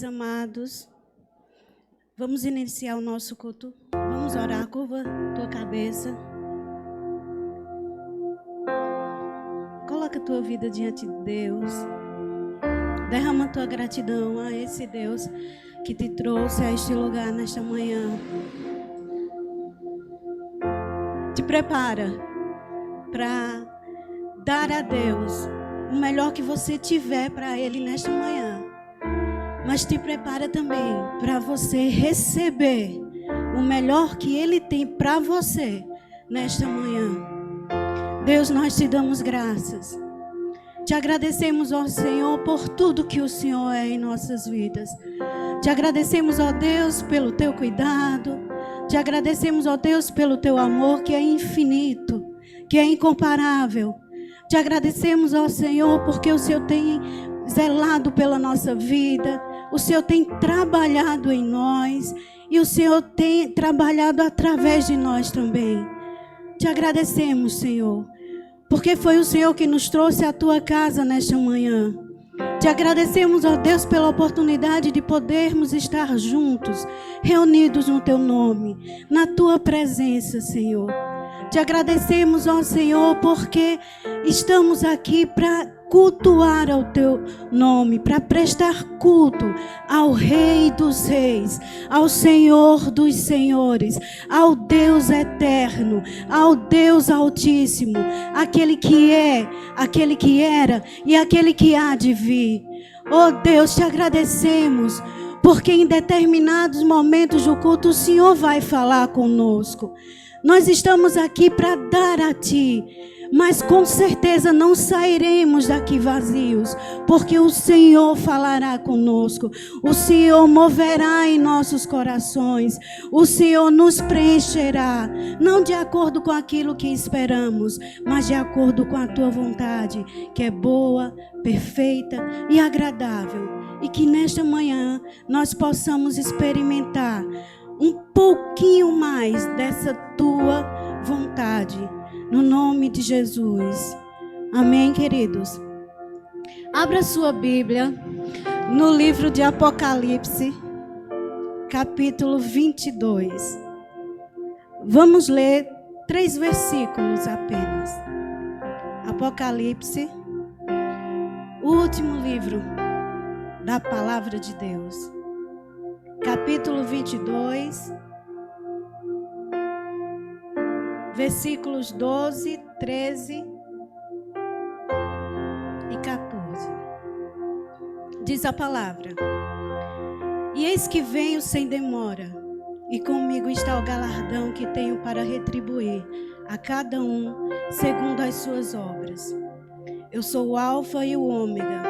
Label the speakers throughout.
Speaker 1: pais amados, vamos iniciar o nosso culto. Vamos orar, curva tua cabeça. Coloca a tua vida diante de Deus. Derrama a tua gratidão a esse Deus que te trouxe a este lugar nesta manhã. Te prepara para dar a Deus o melhor que você tiver para Ele nesta manhã. Mas te prepara também para você receber o melhor que Ele tem para você nesta manhã. Deus, nós te damos graças. Te agradecemos, ó Senhor, por tudo que o Senhor é em nossas vidas. Te agradecemos, ó Deus, pelo teu cuidado. Te agradecemos, ó Deus, pelo teu amor que é infinito, que é incomparável. Te agradecemos, ó Senhor, porque o Senhor tem zelado pela nossa vida. O Senhor tem trabalhado em nós e o Senhor tem trabalhado através de nós também. Te agradecemos, Senhor, porque foi o Senhor que nos trouxe à tua casa nesta manhã. Te agradecemos, ó Deus, pela oportunidade de podermos estar juntos, reunidos no teu nome, na tua presença, Senhor. Te agradecemos, ó Senhor, porque estamos aqui para cultuar ao teu nome, para prestar culto ao Rei dos Reis, ao Senhor dos Senhores, ao Deus eterno, ao Deus altíssimo, aquele que é, aquele que era e aquele que há de vir. Oh Deus, te agradecemos, porque em determinados momentos do culto o Senhor vai falar conosco. Nós estamos aqui para dar a Ti, mas com certeza não sairemos daqui vazios, porque o Senhor falará conosco, o Senhor moverá em nossos corações, o Senhor nos preencherá, não de acordo com aquilo que esperamos, mas de acordo com a Tua vontade, que é boa, perfeita e agradável, e que nesta manhã nós possamos experimentar um pouquinho mais dessa Tua vontade. No nome de Jesus. Amém, queridos? Abra sua Bíblia no livro de Apocalipse, capítulo 22. Vamos ler 3 versículos apenas. Apocalipse, o último livro da palavra de Deus. Capítulo 22. Versículos 12, 13 e 14. Diz a palavra: E eis que venho sem demora, e comigo está o galardão que tenho para retribuir a cada um segundo as suas obras. Eu sou o Alfa e o Ômega,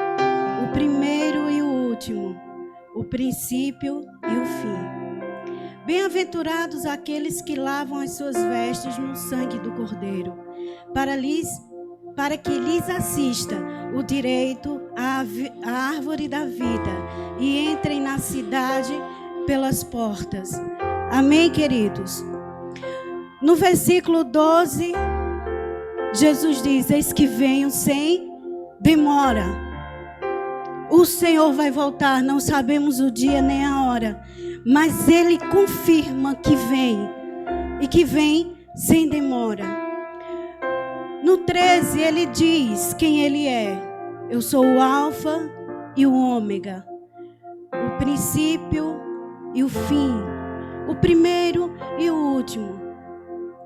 Speaker 1: o primeiro e o último, o princípio e o fim. Bem-aventurados aqueles que lavam as suas vestes no sangue do Cordeiro, para que lhes assista o direito à árvore da vida e entrem na cidade pelas portas. Amém, queridos? No versículo 12, Jesus diz: Eis que venho sem demora. O Senhor vai voltar, não sabemos o dia nem a hora, mas Ele confirma que vem, e que vem sem demora. No 13, Ele diz quem Ele é. Eu sou o Alfa e o Ômega, o princípio e o fim, o primeiro e o último.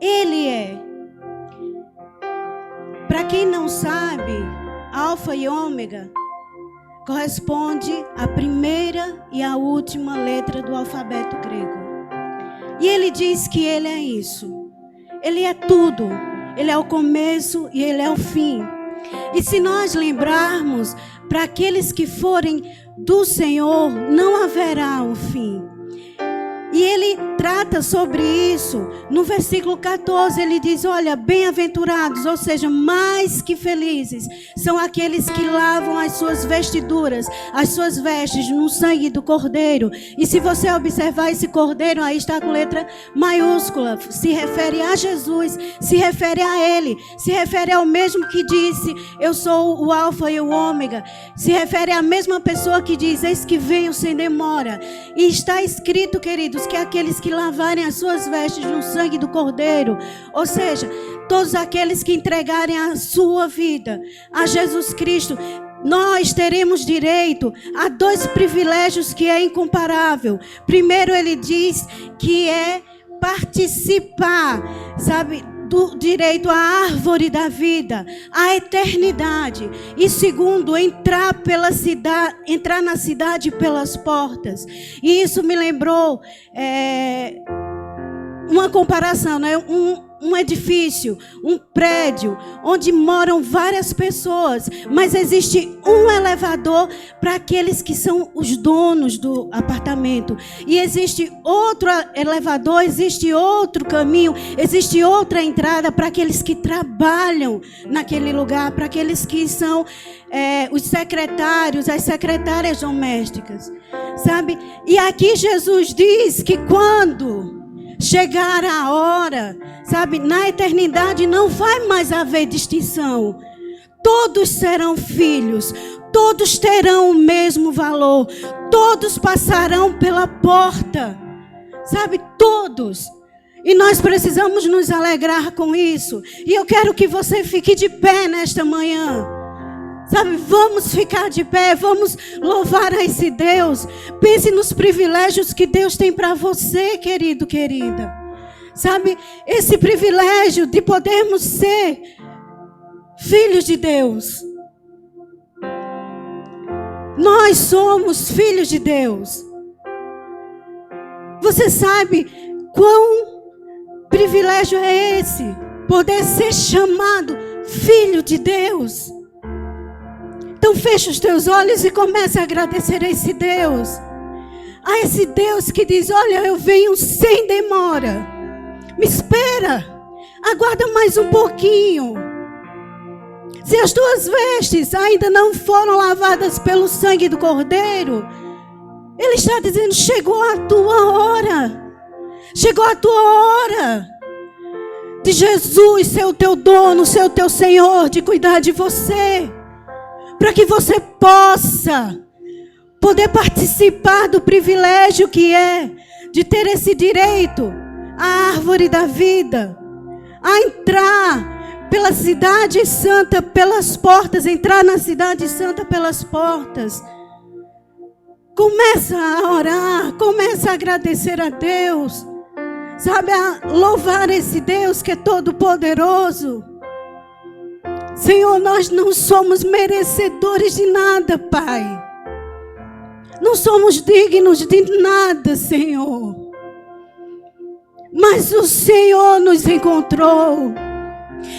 Speaker 1: Ele é. Para quem não sabe, Alfa e Ômega corresponde à primeira e à última letra do alfabeto grego. E ele diz que ele é isso. Ele é tudo. Ele é o começo e ele é o fim. E se nós lembrarmos, para aqueles que forem do Senhor, não haverá o fim. E ele trata sobre isso. No versículo 14 ele diz, olha, bem-aventurados, ou seja, mais que felizes, são aqueles que lavam as suas vestiduras, as suas vestes no sangue do Cordeiro. E se você observar esse Cordeiro, aí está com letra maiúscula, se refere a Jesus, se refere a ele, se refere ao mesmo que disse, eu sou o Alfa e o Ômega, se refere à mesma pessoa que diz, eis que venho sem demora. E está escrito, queridos, que aqueles que lavarem as suas vestes no sangue do Cordeiro, ou seja, todos aqueles que entregarem a sua vida a Jesus Cristo, nós teremos direito a 2 privilégios que é incomparável. Primeiro ele diz que é participar, sabe, do direito à árvore da vida, à eternidade. E segundo, entrar na cidade pelas portas. E isso me lembrou uma comparação, né? Um edifício, um prédio, onde moram várias pessoas, mas existe um elevador para aqueles que são os donos do apartamento. E existe outro elevador, existe outro caminho, existe outra entrada para aqueles que trabalham naquele lugar, para aqueles que são os secretários, as secretárias domésticas, sabe? E aqui Jesus diz que quando chegar a hora, sabe, na eternidade não vai mais haver distinção. Todos serão filhos, todos terão o mesmo valor, todos passarão pela porta, sabe, todos. E nós precisamos nos alegrar com isso. E eu quero que você fique de pé nesta manhã. Sabe, vamos ficar de pé, vamos louvar a esse Deus. Pense nos privilégios que Deus tem para você, querido, querida. Sabe, esse privilégio de podermos ser filhos de Deus. Nós somos filhos de Deus. Você sabe quão privilégio é esse? Poder ser chamado filho de Deus. Então fecha os teus olhos e comece a agradecer a esse Deus. A esse Deus que diz, olha, eu venho sem demora. Me espera. Aguarda mais um pouquinho. Se as tuas vestes ainda não foram lavadas pelo sangue do Cordeiro, Ele está dizendo, chegou a tua hora. Chegou a tua hora. De Jesus ser o teu dono, ser o teu Senhor, de cuidar de você. Para que você possa poder participar do privilégio que é de ter esse direito à árvore da vida, a entrar pela cidade santa pelas portas, entrar na cidade santa pelas portas. Começa a orar, começa a agradecer a Deus, sabe, a louvar esse Deus que é todo poderoso. Senhor, nós não somos merecedores de nada, Pai. Não somos dignos de nada, Senhor. Mas o Senhor nos encontrou.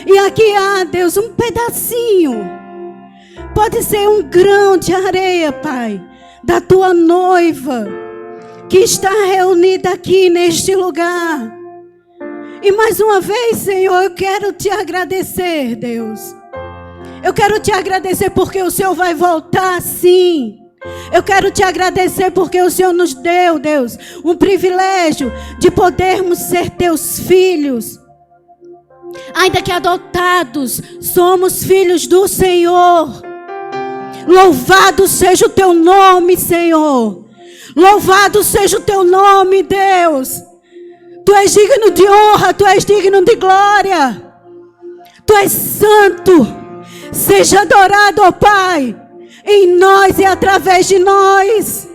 Speaker 1: E aqui há, Deus, um pedacinho. Pode ser um grão de areia, Pai, da tua noiva, que está reunida aqui neste lugar. E mais uma vez, Senhor, eu quero te agradecer, Deus. Eu quero te agradecer porque o Senhor vai voltar sim. Eu quero te agradecer porque o Senhor nos deu, Deus, um privilégio de podermos ser teus filhos. Ainda que adotados, somos filhos do Senhor. Louvado seja o teu nome, Senhor. Louvado seja o teu nome, Deus. Tu és digno de honra, tu és digno de glória. Tu és santo. Seja adorado, ó Pai, em nós e através de nós.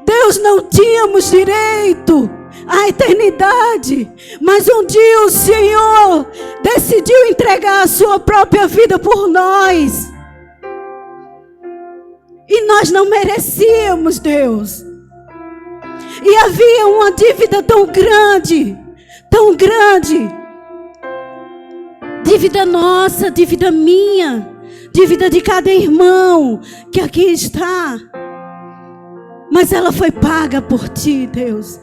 Speaker 1: Deus, não tínhamos direito à eternidade, mas um dia o Senhor decidiu entregar a sua própria vida por nós. E nós não merecíamos, Deus. E havia uma dívida tão grande, tão grande. Dívida nossa, dívida minha, dívida de cada irmão que aqui está. Mas ela foi paga por ti, Deus.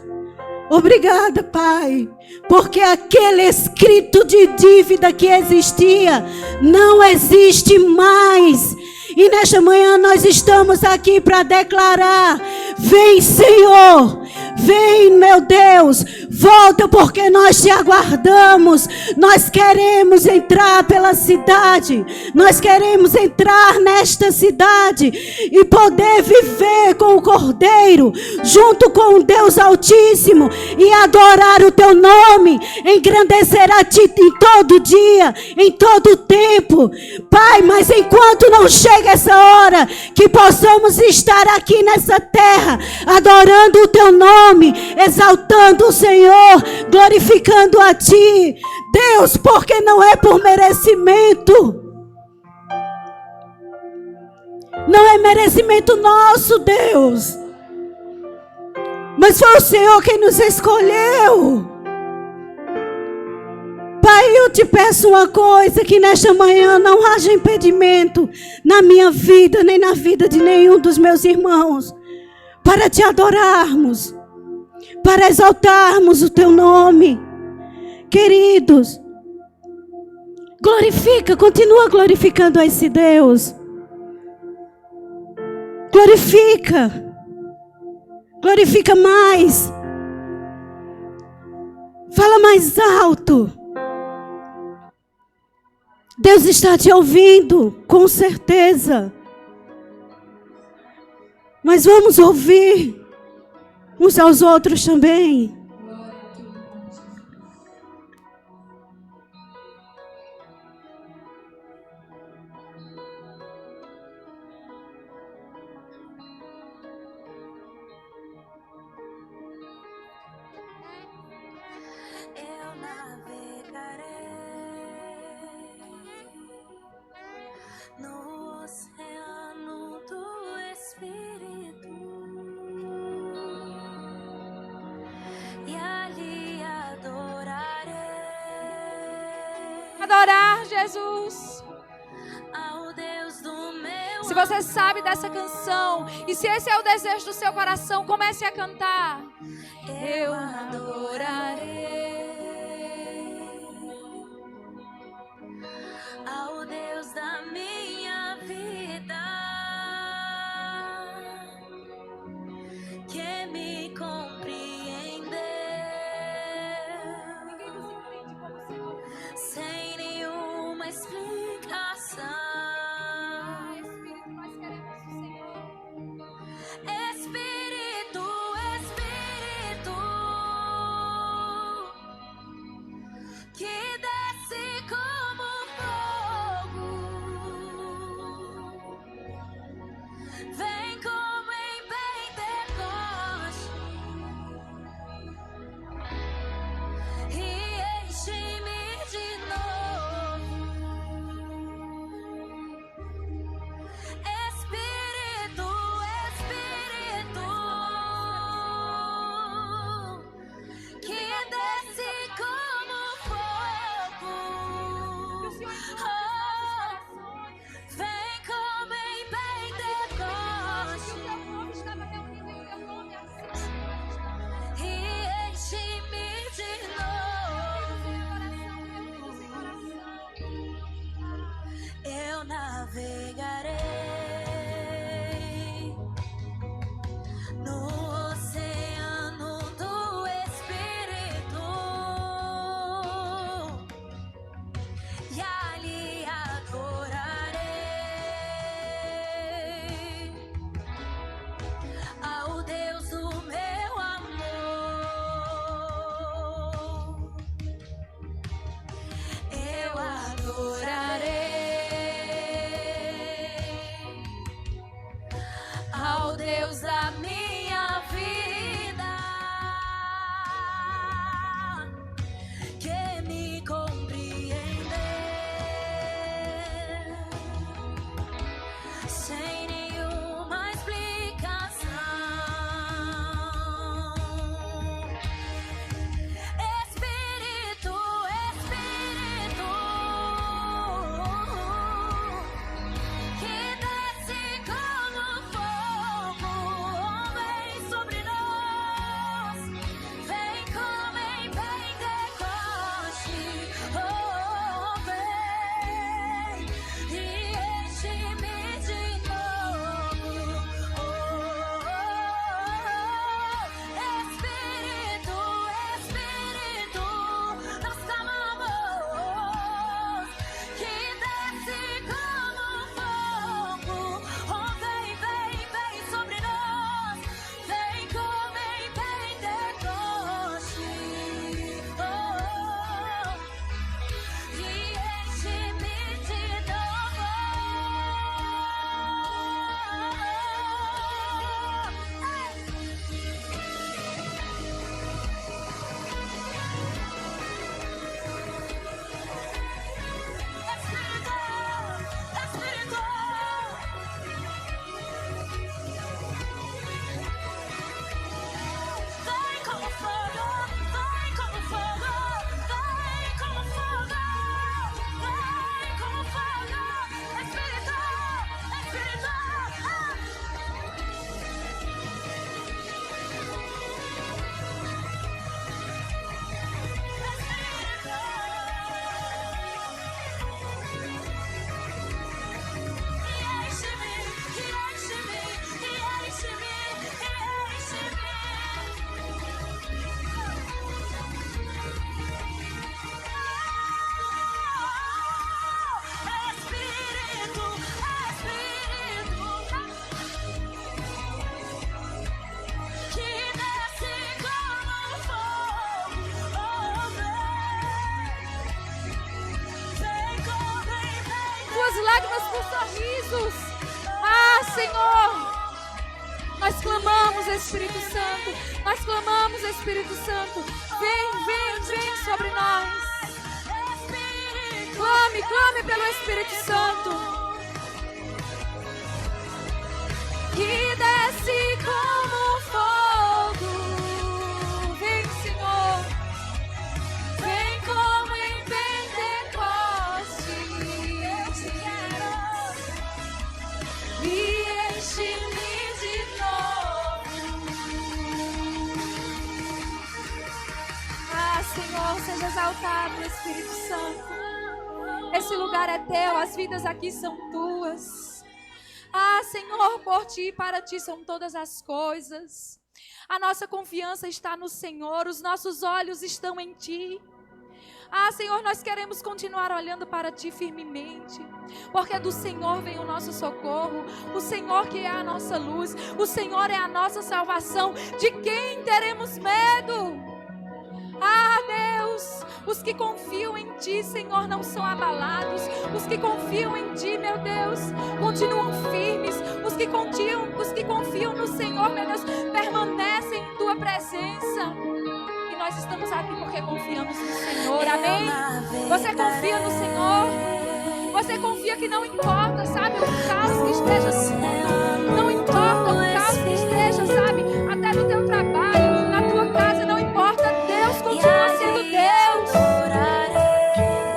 Speaker 1: Obrigada, Pai, porque aquele escrito de dívida que existia não existe mais. E nesta manhã nós estamos aqui para declarar: vem, Senhor, vem, meu Deus, volta, porque nós te aguardamos. Nós queremos entrar pela cidade, nós queremos entrar nesta cidade e poder viver com o Cordeiro, junto com o Deus Altíssimo, e adorar o teu nome, engrandecer a ti em todo dia, em todo tempo, Pai. Mas enquanto não chega essa hora, que possamos estar aqui nessa terra, adorando o teu nome, exaltando o Senhor, glorificando a ti, Deus, porque não é por merecimento, não é merecimento nosso, Deus, mas foi o Senhor quem nos escolheu. Pai, eu te peço uma coisa: que nesta manhã não haja impedimento na minha vida, nem na vida de nenhum dos meus irmãos, para te adorarmos, para exaltarmos o teu nome. Queridos, glorifica, continua glorificando a esse Deus. Glorifica mais. Fala mais alto. Deus está te ouvindo, com certeza. Mas vamos ouvir uns aos outros também.
Speaker 2: No oceano do Espírito, e ali adorarei.
Speaker 3: Adorar Jesus.
Speaker 2: Ao Deus do meu.
Speaker 3: Se você sabe dessa canção, e se esse é o desejo do seu coração, comece a cantar. Eu adorarei
Speaker 2: ao Deus da minha vida, que me compreendeu sem nenhuma explicação.
Speaker 3: Espírito, nós queremos o Senhor.
Speaker 2: Espírito, Espírito,
Speaker 3: por sorrisos. Ah, Senhor, nós clamamos, Espírito Santo. Nós clamamos, Espírito Santo. Vem sobre nós. Clame pelo Espírito Santo. Que desce como fogo. Vem, Senhor. Vem como em Pentecostes. Me enche-me de novo. Ah, Senhor, seja exaltado, Espírito Santo. Esse lugar é teu, as vidas aqui são tuas. Ah, Senhor, por ti e para ti são todas as coisas. A nossa confiança está no Senhor, os nossos olhos estão em ti. Ah, Senhor, nós queremos continuar olhando para ti firmemente, porque do Senhor vem o nosso socorro, o Senhor que é a nossa luz, o Senhor é a nossa salvação. De quem teremos medo? Ah, Deus, os que confiam em Ti, Senhor, não são abalados. Os que confiam em Ti, meu Deus, continuam firmes. Os que confiam no Senhor, meu Deus, permanecem em Tua presença. E nós estamos aqui porque confiamos no Senhor, amém? Você confia no Senhor? Você confia que não importa, sabe, o caos que esteja no mundo. Não importa o caos que esteja, sabe, até no teu trabalho, na tua casa, não importa. Deus continua sendo Deus.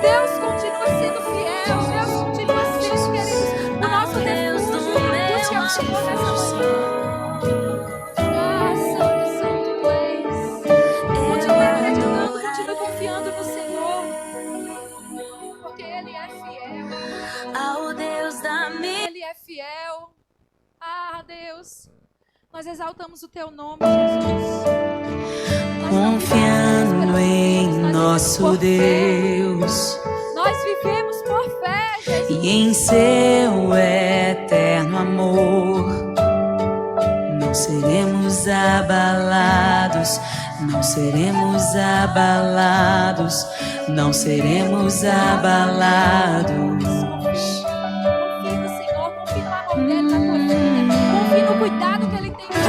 Speaker 3: Deus continua sendo fiel. Deus continua sendo, queridos, o nosso refúgio e a angústia ao Senhor nessa manhã. Ah, Santo, Santo tu és. Continue acreditando, continue confiando no Senhor, porque Ele é fiel.
Speaker 2: Ao Deus da minha.
Speaker 3: Ele é fiel. Ah, Deus, nós exaltamos o Teu nome, Jesus.
Speaker 4: Confiando em nosso Deus,
Speaker 3: nós vivemos por fé, Jesus.
Speaker 4: e em seu eterno amor. Não seremos abalados, não seremos abalados, não seremos abalados.
Speaker 3: Confie no Senhor, confie no amor dele na tua vida, confie no cuidado que Ele tem com você.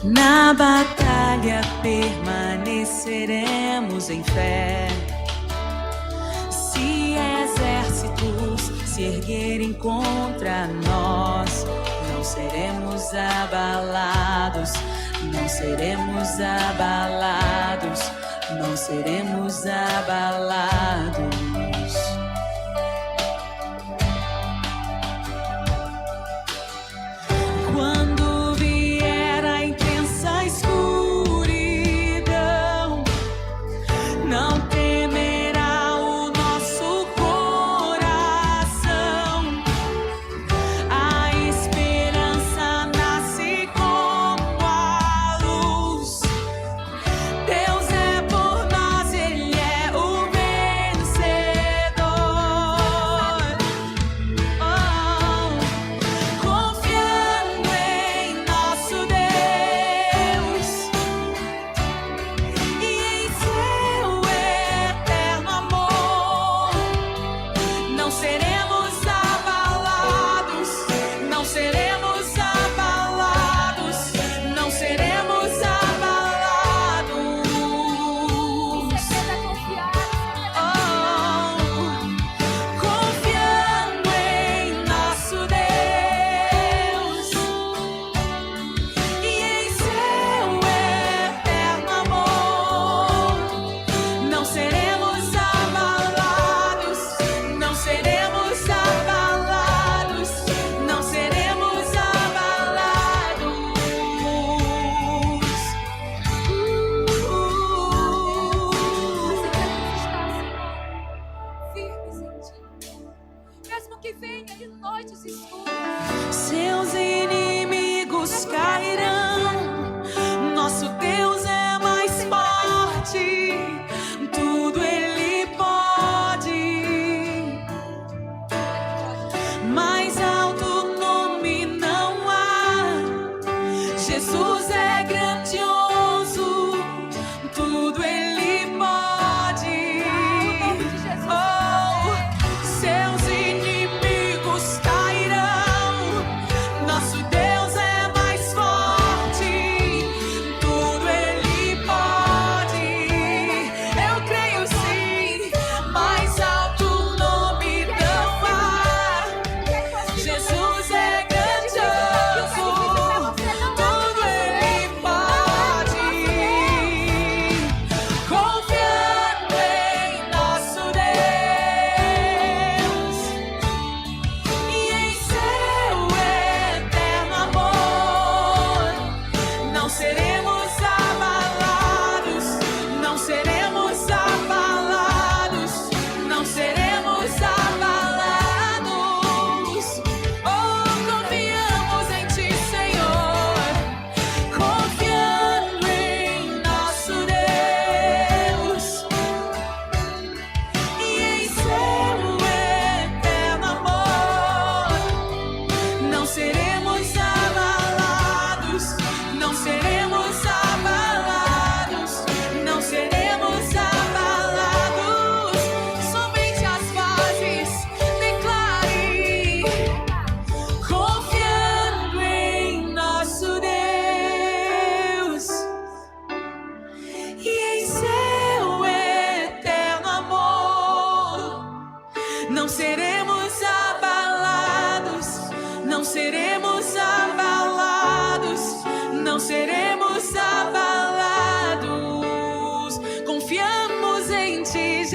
Speaker 4: Na batalha permaneceremos em fé. Se exércitos se erguerem contra nós, não seremos abalados, não seremos abalados, não seremos abalados.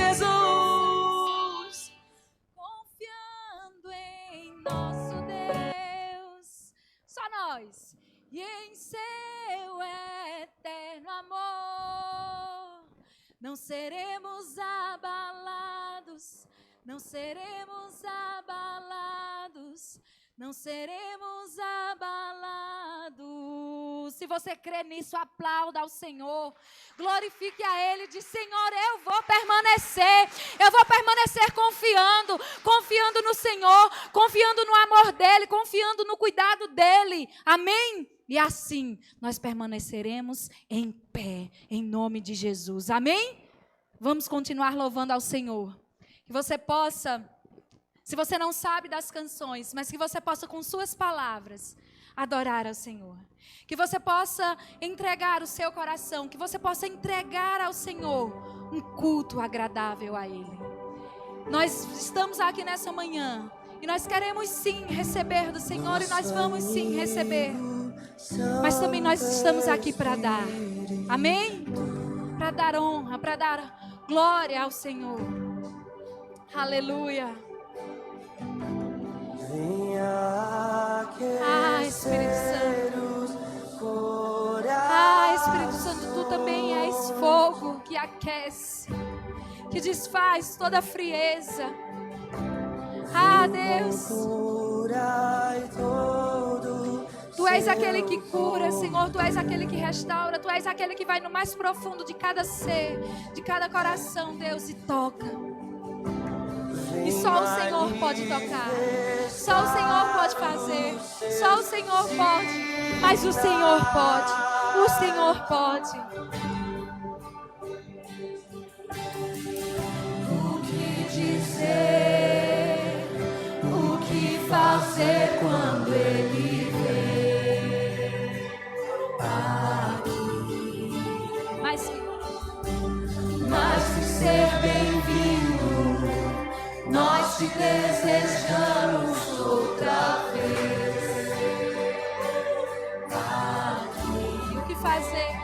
Speaker 4: Jesus.
Speaker 3: Confiando em nosso Deus, só nós, e em seu eterno amor, não seremos abalados, não seremos abalados, não seremos abalados. Se você crê nisso, aplauda ao Senhor, glorifique a Ele, diz: Senhor, eu vou permanecer confiando no Senhor, confiando no amor dEle, confiando no cuidado dEle, amém? E assim nós permaneceremos em pé, em nome de Jesus, amém? Vamos continuar louvando ao Senhor, que você possa, se você não sabe das canções, mas que você possa com suas palavras adorar ao Senhor. Que você possa entregar o seu coração, que você possa entregar ao Senhor um culto agradável a Ele. Nós estamos aqui nessa manhã e nós queremos sim receber do Senhor e nós vamos sim receber. Mas também nós estamos aqui para dar, amém? Para dar honra, para dar glória ao Senhor. Aleluia. Espírito Santo. Espírito Santo, tu também és fogo que aquece, que desfaz toda a frieza. Deus, tu és aquele que cura, Senhor, tu és aquele que restaura, tu és aquele que vai no mais profundo de cada ser, de cada coração, Deus, e toca. E só o Senhor pode tocar, só o Senhor pode fazer, só o Senhor pode, mas o Senhor pode, o Senhor pode. O que dizer, o que fazer quando Ele vem aqui? Mas que ser bem-vindo, nós te desejamos outra vez aqui. E o que fazer?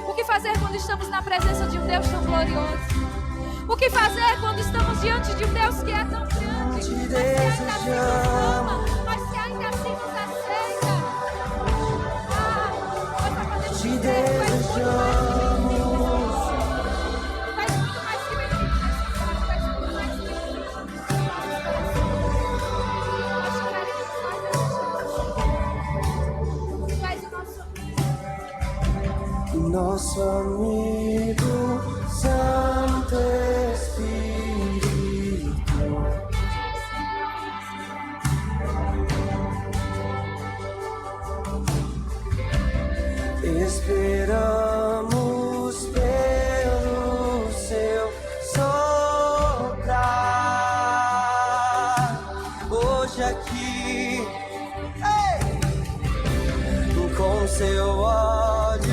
Speaker 3: O que fazer quando estamos na presença de um Deus tão glorioso? O que fazer quando estamos diante de um Deus que é tão grande, mas que ainda assim nos ama, mas que ainda assim nos aceita? Nós podemos dizer que faz muito mais que
Speaker 5: nosso amigo Santo Espírito, esperamos pelo seu soprar hoje aqui, com seu ódio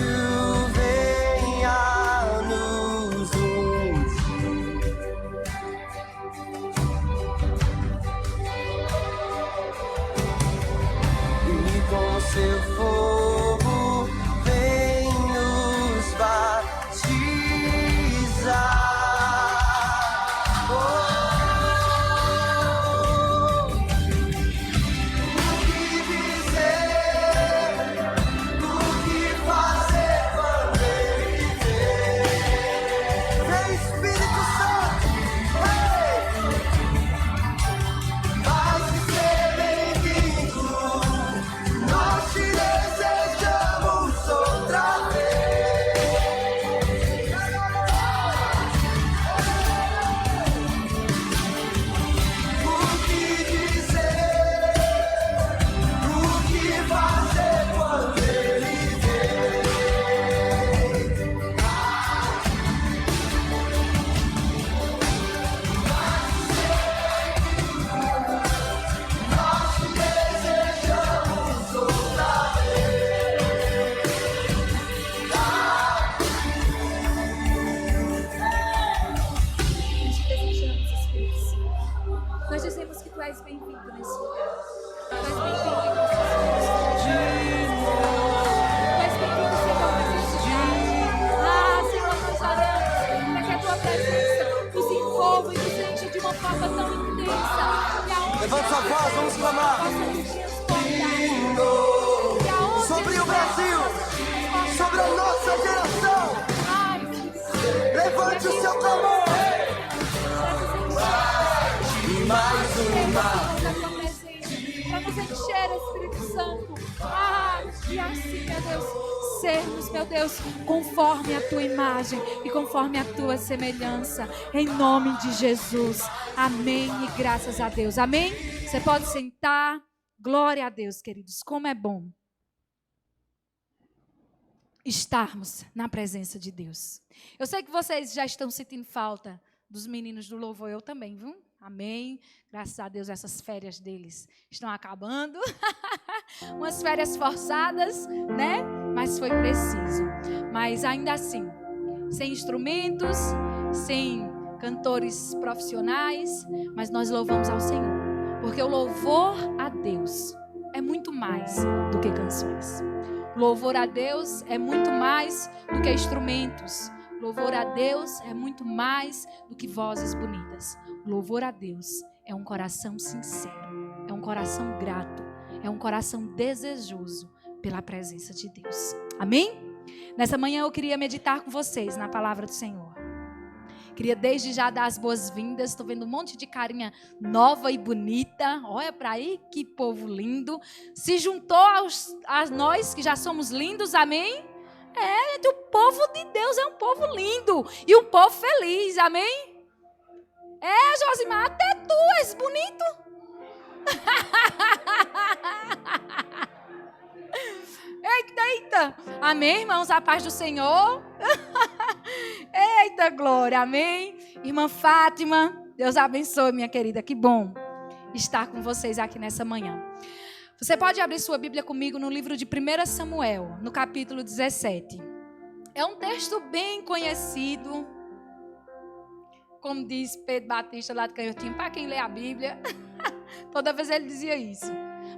Speaker 5: venha nos ungir. E com seu fogo vem nos batizar. Nós te desejamos.
Speaker 3: harpa tão intensa. Que aonde
Speaker 5: Levante sua voz, vamos clamar.
Speaker 3: possa nos transportar. Que aonde
Speaker 5: Sobre o Brasil, sobre a nossa geração. Levante o seu clamor. E mais uma.
Speaker 3: Para nos encher, Espírito Santo. E assim, meu Deus, sermos, meu Deus, conforme a tua imagem e conforme a tua semelhança. Em nome de Jesus. Amém e graças a Deus. Amém? Você pode sentar. Glória a Deus, queridos. Como é bom estarmos na presença de Deus. Eu sei que vocês já estão sentindo falta dos meninos do louvor, eu também, viu? Amém. Graças a Deus, essas férias deles estão acabando. Umas férias forçadas, né? Mas foi preciso. Mas ainda assim, sem instrumentos, sem cantores profissionais, mas nós louvamos ao Senhor. Porque o louvor a Deus é muito mais do que canções. Louvor a Deus é muito mais do que instrumentos. Louvor a Deus é muito mais do que vozes bonitas. Louvor a Deus é um coração sincero, é um coração grato, é um coração desejoso pela presença de Deus. Amém? Nessa manhã eu queria meditar com vocês na palavra do Senhor. Queria desde já dar as boas-vindas. Estou vendo um monte de carinha nova e bonita. Olha para aí, que povo lindo. Se juntou a nós que já somos lindos, amém? O povo de Deus é um povo lindo e um povo feliz, amém? Josimar, até tu és bonito. Eita. Amém, irmãos? A paz do Senhor. Eita, glória, amém? Irmã Fátima, Deus abençoe, minha querida. Que bom estar com vocês aqui nessa manhã. Você pode abrir sua Bíblia comigo no livro de 1 Samuel, no capítulo 17. É um texto bem conhecido. Como diz Pedro Batista lá de Canhotinho, para quem lê a Bíblia, toda vez ele dizia isso.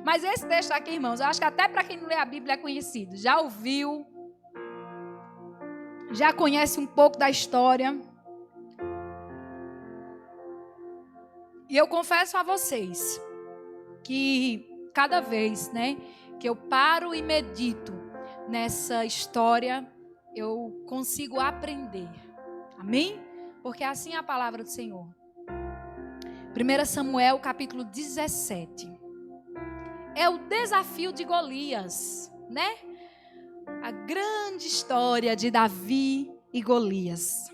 Speaker 3: Mas esse texto aqui, irmãos, eu acho que até para quem não lê a Bíblia é conhecido. Já ouviu, já conhece um pouco da história. E eu confesso a vocês que cada vez, que eu paro e medito nessa história, eu consigo aprender. Amém? Porque assim é a palavra do Senhor. 1 Samuel, capítulo 17. É o desafio de Golias, né? A grande história de Davi e Golias.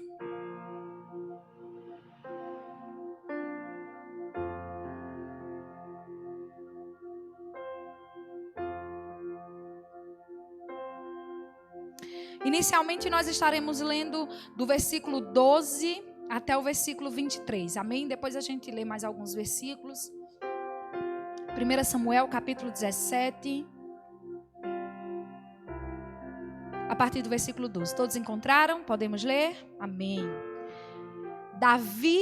Speaker 3: Inicialmente nós estaremos lendo do versículo 12 até o versículo 23, amém? Depois a gente lê mais alguns versículos. 1 Samuel, capítulo 17, a partir do versículo 12. Todos encontraram? Podemos ler? Amém. Davi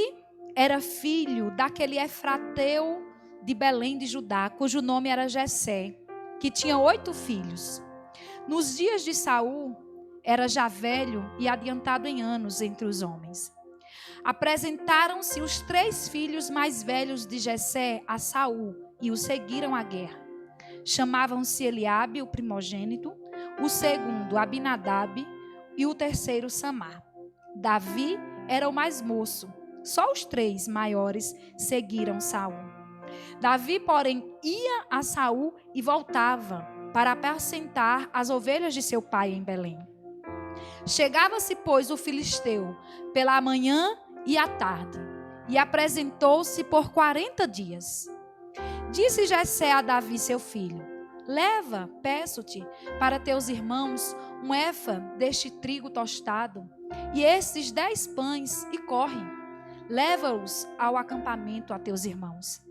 Speaker 3: era filho daquele Efrateu de Belém de Judá, cujo nome era Jessé, que tinha 8 filhos. Nos dias de Saul, era já velho e adiantado em anos entre os homens. Apresentaram-se os 3 filhos mais velhos de Jessé a Saul e o seguiram à guerra. Chamavam-se Eliabe, o primogênito, o segundo Abinadab e o terceiro Samar. Davi era o mais moço. Só os 3 maiores seguiram Saul. Davi, porém, ia a Saul e voltava para apacentar as ovelhas de seu pai em Belém. Chegava-se, pois, o filisteu pela manhã e à tarde, e apresentou-se por 40 dias. Disse Jessé a Davi, seu filho: leva, peço-te, para teus irmãos um efa deste trigo tostado, e estes 10 pães, e corre. Leva-os ao acampamento a teus irmãos.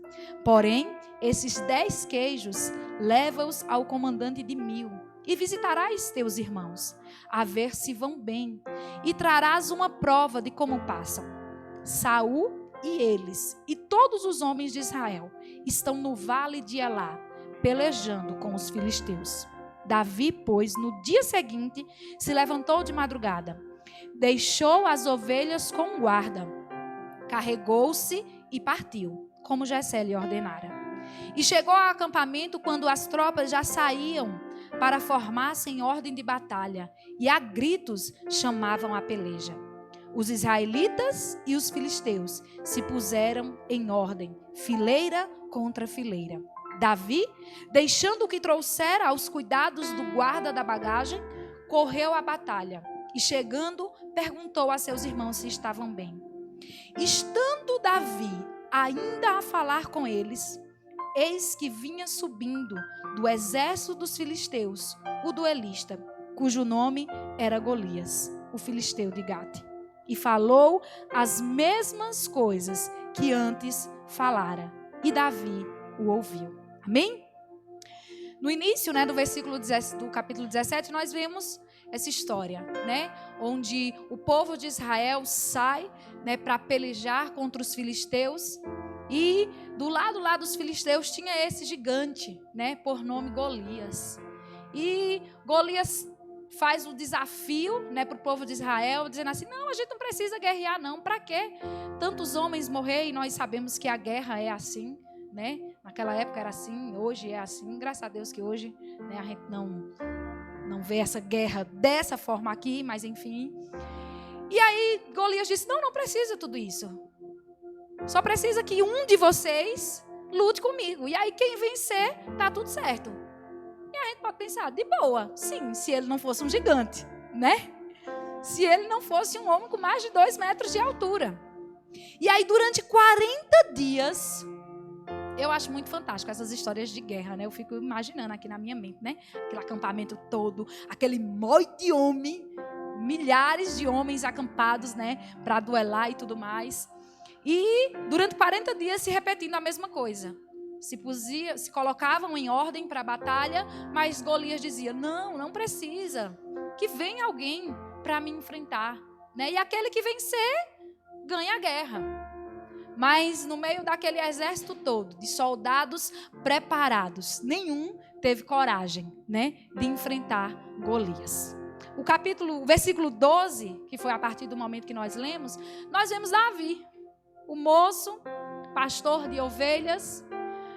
Speaker 3: Porém, esses 10 queijos, leva-os ao comandante de 1000, e visitarás teus irmãos, a ver se vão bem, e trarás uma prova de como passam. Saul e eles, e todos os homens de Israel, estão no vale de Elá, pelejando com os filisteus. Davi, pois, no dia seguinte, se levantou de madrugada, deixou as ovelhas com guarda, Carregou-se e partiu, como Jessé lhe ordenara. E chegou ao acampamento quando as tropas já saíam para formar-se em ordem de batalha, e a gritos chamavam a peleja. Os israelitas e os filisteus se puseram em ordem, fileira contra fileira. Davi, deixando o que trouxera aos cuidados do guarda da bagagem, correu à batalha e, chegando, perguntou a seus irmãos se estavam bem. Estando Davi ainda a falar com eles, eis que vinha subindo do exército dos filisteus o duelista, cujo nome era Golias, o filisteu de Gate, e falou as mesmas coisas que antes falara, e Davi o ouviu. Amém? No início, do capítulo 17, nós vemos essa história, onde o povo de Israel sai, para pelejar contra os filisteus, e do lado lá dos filisteus tinha esse gigante, por nome Golias. E Golias faz o desafio, para o povo de Israel, dizendo assim: não, a gente não precisa guerrear não, para quê? Tantos homens morrer, e nós sabemos que a guerra é assim, Naquela época era assim, hoje é assim. Graças a Deus que hoje, a gente não vê essa guerra dessa forma aqui, mas enfim. E aí Golias disse: não precisa tudo isso. Só precisa que um de vocês lute comigo. E aí quem vencer, tá tudo certo. E a gente pode pensar, de boa, sim, se ele não fosse um gigante, Se ele não fosse um homem com mais de 2 metros de altura. E aí durante 40 dias... Eu acho muito fantástico essas histórias de guerra, Eu fico imaginando aqui na minha mente, Aquele acampamento todo, aquele monte de homem, milhares de homens acampados, para duelar e tudo mais. E durante 40 dias se repetindo a mesma coisa. Se colocavam em ordem para a batalha, mas Golias dizia: não precisa, que venha alguém para me enfrentar, E aquele que vencer, ganha a guerra. Mas no meio daquele exército todo, de soldados preparados, nenhum teve coragem, de enfrentar Golias. O versículo 12, que foi a partir do momento que nós lemos, nós vemos Davi, o moço, pastor de ovelhas.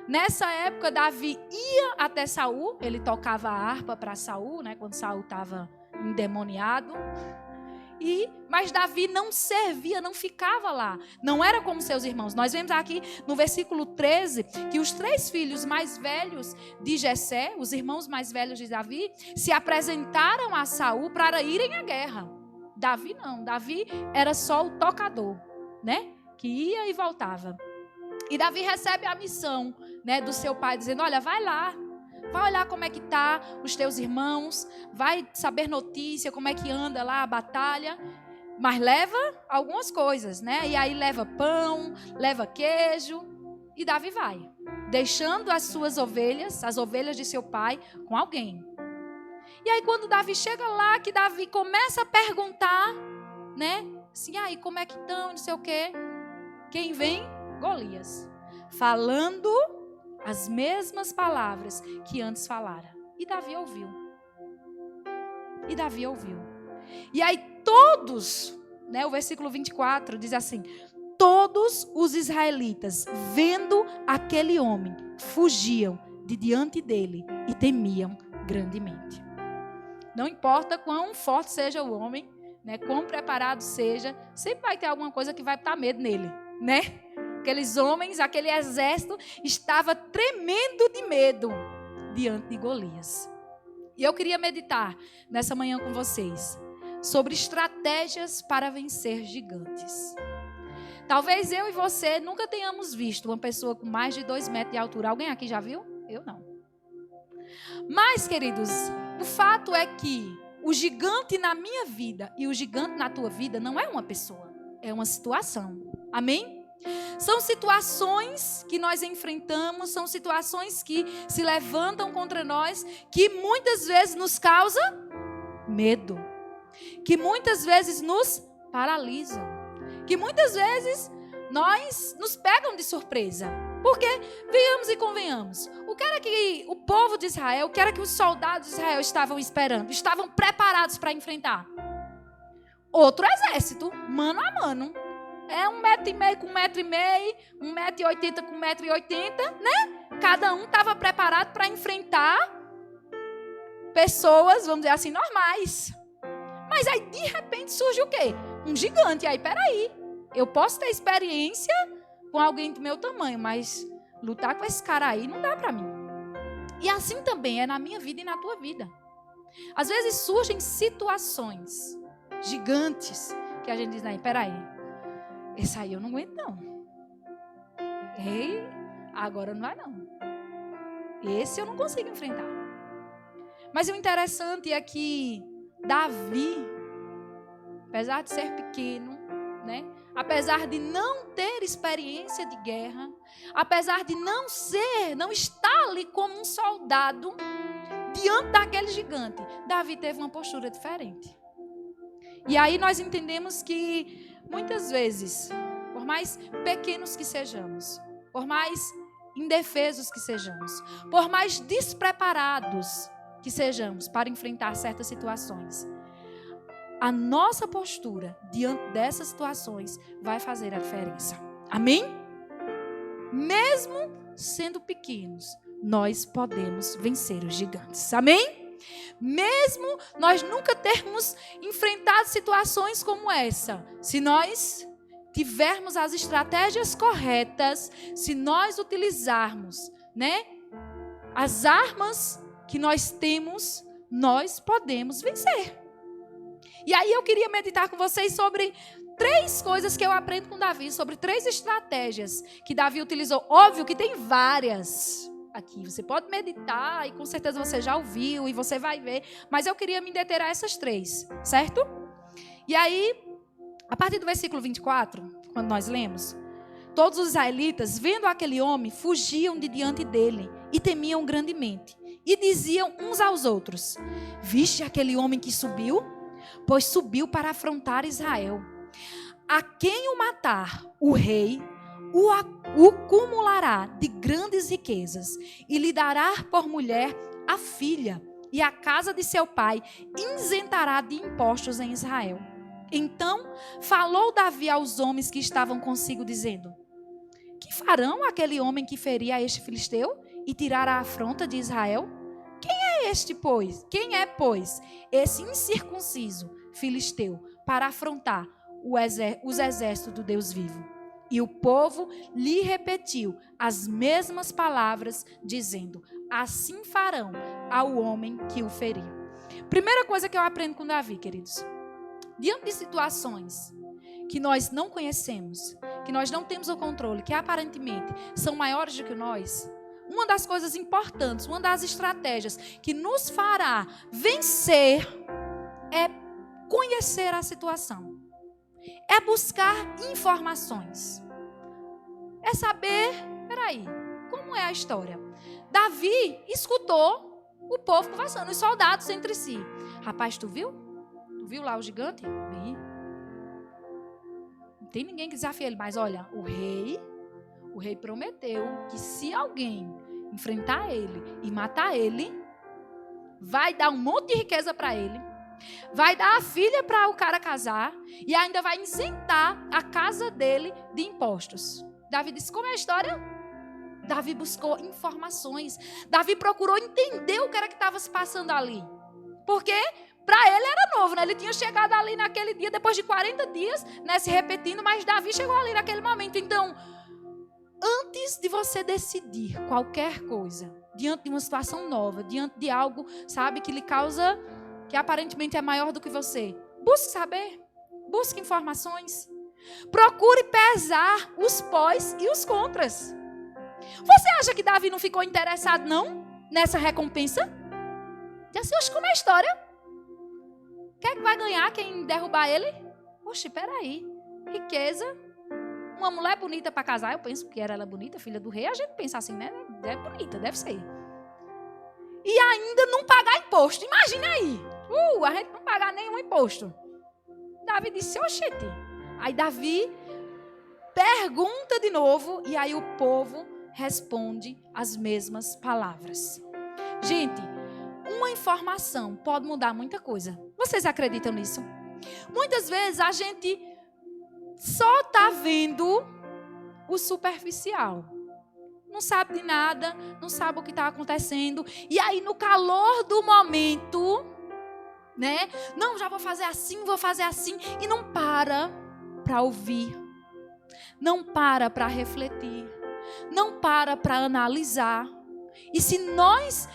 Speaker 3: Nessa época, Davi ia até Saul, ele tocava a harpa para Saul, quando Saul estava endemoniado. Mas Davi não servia, não ficava lá. Não era como seus irmãos. Nós vemos aqui no versículo 13 que os 3 filhos mais velhos de Jessé, os irmãos mais velhos de Davi, se apresentaram a Saul para irem à guerra. Davi não. Davi era só o tocador, que ia e voltava. E Davi recebe a missão, do seu pai, dizendo: olha, vai lá. Vai olhar como é que tá os teus irmãos, vai saber notícia, como é que anda lá a batalha, mas leva algumas coisas, E aí leva pão, leva queijo, e Davi vai, deixando as suas ovelhas, as ovelhas de seu pai, com alguém. E aí quando Davi chega lá, que Davi começa a perguntar, assim, aí como é que estão, não sei o quê, quem vem? Golias, falando as mesmas palavras que antes falara. E Davi ouviu. E aí todos, o versículo 24 diz assim: todos os israelitas, vendo aquele homem, fugiam de diante dele e temiam grandemente. Não importa quão forte seja o homem, quão preparado seja, sempre vai ter alguma coisa que vai botar medo nele, Aqueles homens, aquele exército estava tremendo de medo diante de Golias. E eu queria meditar nessa manhã com vocês sobre estratégias para vencer gigantes. Talvez eu e você nunca tenhamos visto uma pessoa com mais de 2 metros de altura. Alguém aqui já viu? Eu não. Mas, queridos, o fato é que o gigante na minha vida e o gigante na tua vida não é uma pessoa, é uma situação. Amém? São situações que nós enfrentamos, são situações que se levantam contra nós, que muitas vezes nos causam medo, que muitas vezes nos paralisam, que muitas vezes nos pegam de surpresa. Porque, venhamos e convenhamos, o que era que o povo de Israel, o que era que os soldados de Israel estavam esperando, estavam preparados para enfrentar? Outro exército, mano a mano. É 1,5 m com 1,5 m, 1,80 m com 1,80 m, né? Cada um estava preparado para enfrentar pessoas, vamos dizer assim, normais. Mas aí, de repente, surge o quê? Um gigante. E aí, peraí, eu posso ter experiência com alguém do meu tamanho, mas lutar com esse cara aí não dá para mim. E assim também é na minha vida e na tua vida. Às vezes surgem situações gigantes que a gente diz, peraí, esse aí eu não aguento não. Ei, agora não vai não. Esse eu não consigo enfrentar. Mas o interessante é que Davi, apesar de ser pequeno, né? Apesar de não ter experiência de guerra, apesar de não estar ali como um soldado diante daquele gigante, Davi teve uma postura diferente. E aí nós entendemos que muitas vezes, por mais pequenos que sejamos, por mais indefesos que sejamos, por mais despreparados que sejamos para enfrentar certas situações, a nossa postura diante dessas situações vai fazer a diferença. Amém? Mesmo sendo pequenos, nós podemos vencer os gigantes. Amém? Mesmo nós nunca termos enfrentado situações como essa, se nós tivermos as estratégias corretas, se nós utilizarmos, né, as armas que nós temos, nós podemos vencer. E aí eu queria meditar com vocês sobre 3 coisas que eu aprendo com Davi, sobre 3 estratégias que Davi utilizou. Óbvio que tem várias aqui, você pode meditar e com certeza você já ouviu e você vai ver, mas eu queria me deter a essas 3, certo? E aí, a partir do versículo 24, quando nós lemos, todos os israelitas, vendo aquele homem, fugiam de diante dele e temiam grandemente. E diziam uns aos outros, viste aquele homem que subiu? Pois subiu para afrontar Israel. A quem o matar, o rei o cumulará de grandes riquezas e lhe dará por mulher a filha, e a casa de seu pai isentará de impostos em Israel. Então falou Davi aos homens que estavam consigo, dizendo, que farão aquele homem que ferir a este filisteu e tirar a afronta de Israel? Quem é, pois, esse incircunciso filisteu para afrontar os exércitos do Deus vivo? E o povo lhe repetiu as mesmas palavras, dizendo, assim farão ao homem que o feriu. Primeira coisa que eu aprendo com Davi, queridos, diante de situações que nós não conhecemos, que nós não temos o controle, que aparentemente são maiores do que nós, uma das coisas importantes, uma das estratégias que nos fará vencer é conhecer a situação. É buscar informações. É saber, peraí, como é a história? Davi escutou o povo conversando, os soldados entre si. Rapaz, tu viu? Tu viu lá o gigante? Vi. Não tem ninguém que desafie ele, mas olha, o rei prometeu que se alguém enfrentar ele e matar ele, vai dar um monte de riqueza para ele, vai dar a filha para o cara casar e ainda vai isentar a casa dele de impostos. Davi disse, como é a história? Davi buscou informações. Davi procurou entender o que era que estava se passando ali. Porque para ele era novo, né? Ele tinha chegado ali naquele dia, depois de 40 dias, né, se repetindo, mas Davi chegou ali naquele momento. Então, antes de você decidir qualquer coisa, diante de uma situação nova, diante de algo, sabe, que lhe causa, que aparentemente é maior do que você, busque saber, busque informações, procure pesar os pós e os contras. Você acha que Davi não ficou interessado, não, nessa recompensa? Disse assim, como é a história? Quem é que vai ganhar quem derrubar ele? Oxe, peraí, riqueza, uma mulher bonita para casar, eu penso que era ela bonita, filha do rei, a gente pensa assim, né? É bonita, deve ser. E ainda não pagar imposto, imagina aí. A gente não pagar nenhum imposto. Davi disse, oxente. Aí Davi pergunta de novo, e aí o povo responde as mesmas palavras. Gente, uma informação pode mudar muita coisa. Vocês acreditam nisso? Muitas vezes a gente só está vendo o superficial. Não sabe de nada, não sabe o que está acontecendo. E aí, no calor do momento, né? Não, já vou fazer assim. E não para ouvir. Não para refletir. Não para analisar. E se nós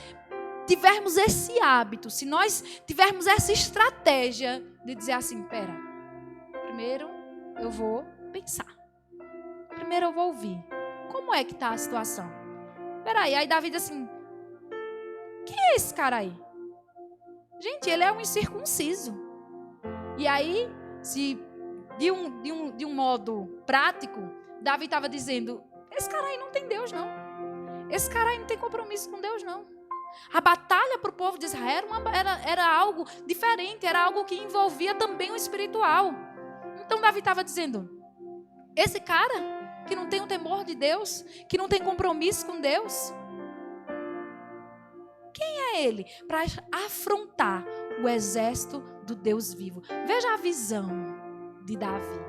Speaker 3: tivermos esse hábito, se nós tivermos essa estratégia de dizer assim, pera, primeiro eu vou pensar. Primeiro eu vou ouvir. Como é que está a situação? Peraí, aí Davi diz assim, quem é esse cara aí? Gente, ele é um incircunciso. E aí, se de um modo prático, Davi estava dizendo, esse cara aí não tem Deus não. Esse cara aí não tem compromisso com Deus não. A batalha para o povo de Israel era algo diferente, era algo que envolvia também o espiritual. Então Davi estava dizendo, esse cara que não tem o temor de Deus, que não tem compromisso com Deus, quem é ele para afrontar o exército do Deus vivo? Veja a visão de Davi.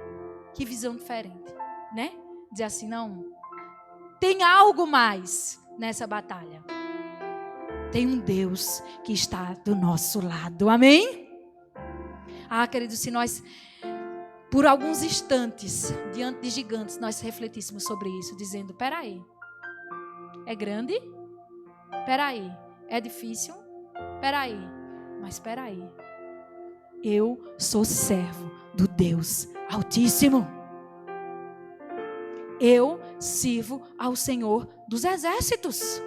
Speaker 3: Que visão diferente, né? Dizer assim, não, tem algo mais nessa batalha. Tem um Deus que está do nosso lado. Amém? Ah, queridos, se nós, por alguns instantes, diante de gigantes, nós refletíssemos sobre isso, dizendo, peraí, é grande? Peraí, é difícil? Peraí, mas peraí, eu sou servo do Deus Altíssimo. Eu sirvo ao Senhor dos Exércitos.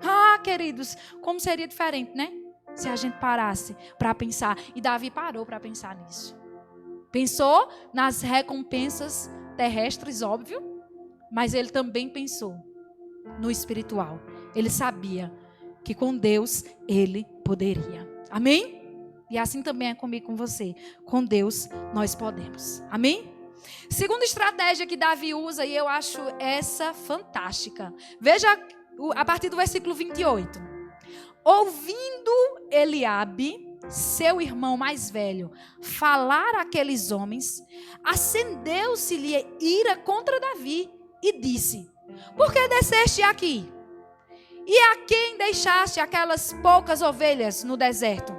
Speaker 3: Ah, queridos, como seria diferente, né? Se a gente parasse para pensar. E Davi parou para pensar nisso. Pensou nas recompensas terrestres, óbvio. Mas ele também pensou no espiritual. Ele sabia que com Deus ele poderia. Amém? E assim também é comigo, com você. Com Deus nós podemos. Amém? Segunda estratégia que Davi usa, e eu acho essa fantástica. Veja a partir do versículo 28. Ouvindo Eliabe, seu irmão mais velho, falar àqueles homens, acendeu-se-lhe ira contra Davi e disse, por que desceste aqui? E a quem deixaste aquelas poucas ovelhas no deserto?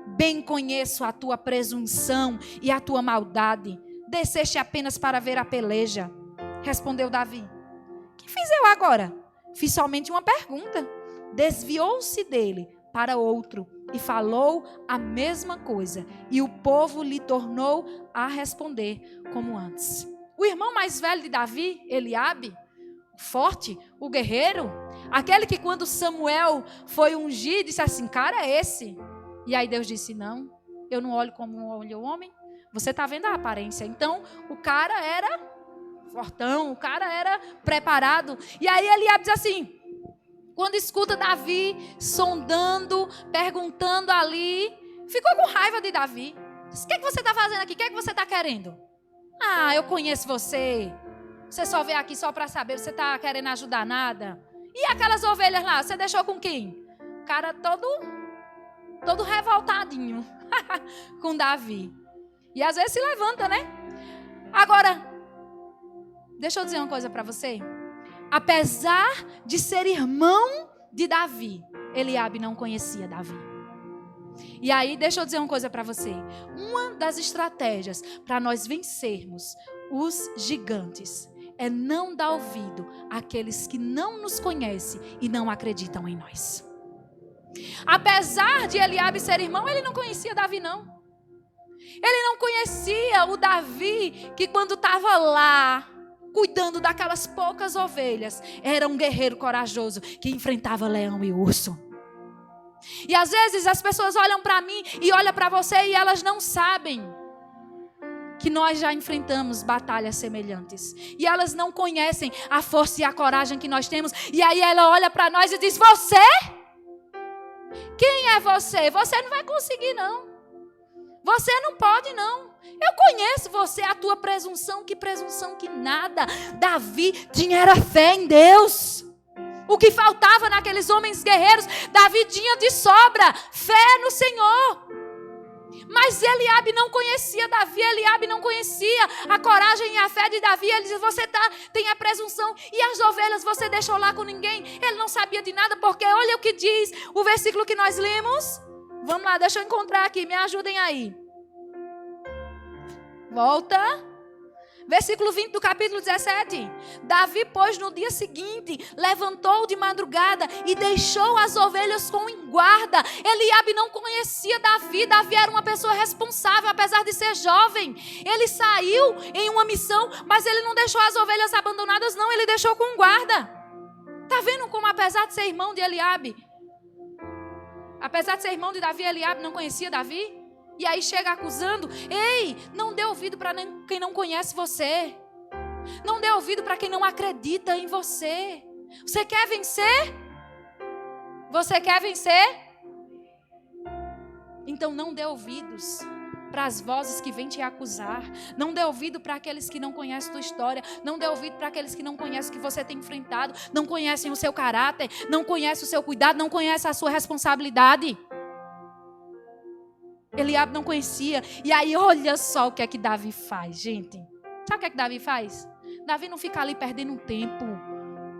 Speaker 3: Bem conheço a tua presunção e a tua maldade. Desceste apenas para ver a peleja. Respondeu Davi. Que fiz eu agora? Fiz somente uma pergunta. Desviou-se dele para outro e falou a mesma coisa. E o povo lhe tornou a responder como antes. O irmão mais velho de Davi, Eliabe, o forte, o guerreiro, aquele que quando Samuel foi ungir, disse assim, cara é esse. E aí Deus disse, não, eu não olho como olha o homem. Você está vendo a aparência. Então, o cara era fortão, o cara era preparado. E aí Eliabe diz assim, quando escuta Davi sondando, perguntando ali, ficou com raiva de Davi. Diz, o que é que você está fazendo aqui? O que é que você está querendo? Ah, eu conheço você. Você só veio aqui só para saber, você está querendo ajudar nada. E aquelas ovelhas lá, você deixou com quem? O cara todo revoltadinho com Davi. E às vezes se levanta, né? Agora, deixa eu dizer uma coisa para você. Apesar de ser irmão de Davi, Eliabe não conhecia Davi. E aí, deixa eu dizer uma coisa para você. Uma das estratégias para nós vencermos os gigantes é não dar ouvido àqueles que não nos conhecem e não acreditam em nós. Apesar de Eliabe ser irmão, ele não conhecia Davi, não. Ele não conhecia o Davi que quando estava lá, cuidando daquelas poucas ovelhas, era um guerreiro corajoso que enfrentava leão e urso. E às vezes as pessoas olham para mim e olham para você e elas não sabem que nós já enfrentamos batalhas semelhantes. E elas não conhecem a força e a coragem que nós temos. E aí ela olha para nós e diz, você? Quem é você? Você não vai conseguir não. Você não pode não. Eu conheço você, a tua presunção que nada. Davi tinha era fé em Deus. O que faltava naqueles homens guerreiros, Davi tinha de sobra, fé no Senhor. Mas Eliabe não conhecia Davi, Eliabe não conhecia a coragem e a fé de Davi. Ele diz, você tem a presunção e as ovelhas você deixou lá com ninguém. Ele não sabia de nada, porque olha o que diz o versículo que nós lemos. Vamos lá, deixa eu encontrar aqui, me ajudem aí. Volta. Versículo 20 do capítulo 17. Davi, pois, no dia seguinte, levantou de madrugada e deixou as ovelhas com guarda. Eliabe não conhecia Davi. Davi era uma pessoa responsável, apesar de ser jovem. Ele saiu em uma missão, mas ele não deixou as ovelhas abandonadas, não. Ele deixou com guarda. Está vendo como, apesar de ser irmão de Eliabe, apesar de ser irmão de Davi, Eliabe não conhecia Davi? E aí chega acusando. Ei, não dê ouvido para quem não conhece você. Não dê ouvido para quem não acredita em você. Você quer vencer? Você quer vencer? Então não dê ouvidos para as vozes que vêm te acusar. Não dê ouvido para aqueles que não conhecem a tua história. Não dê ouvido para aqueles que não conhecem o que você tem enfrentado. Não conhecem o seu caráter. Não conhecem o seu cuidado. Não conhecem a sua responsabilidade. Eliabe não conhecia. E aí olha só o que é que Davi faz, gente. Sabe o que é que Davi faz? Davi não fica ali perdendo tempo,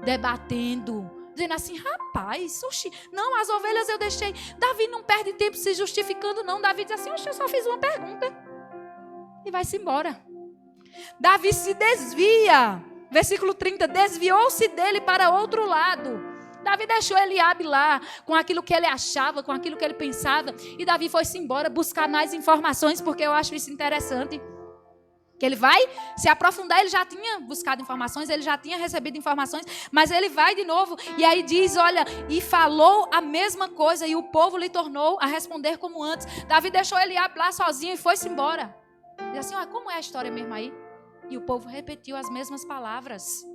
Speaker 3: debatendo, dizendo assim, rapaz, oxi, não, as ovelhas eu deixei. Davi não perde tempo se justificando, não. Davi diz assim, oxi, eu só fiz uma pergunta. E vai-se embora. Davi se desvia. Versículo 30, desviou-se dele para outro lado. Davi deixou Eliabe lá, com aquilo que ele achava, com aquilo que ele pensava. E Davi foi-se embora buscar mais informações, porque eu acho isso interessante. Que ele vai se aprofundar, ele já tinha buscado informações, ele já tinha recebido informações, mas ele vai de novo, e aí diz, olha, e falou a mesma coisa, e o povo lhe tornou a responder como antes. Davi deixou Eliabe lá sozinho e foi-se embora. Diz assim, olha, como é a história mesmo aí? E o povo repetiu as mesmas palavras.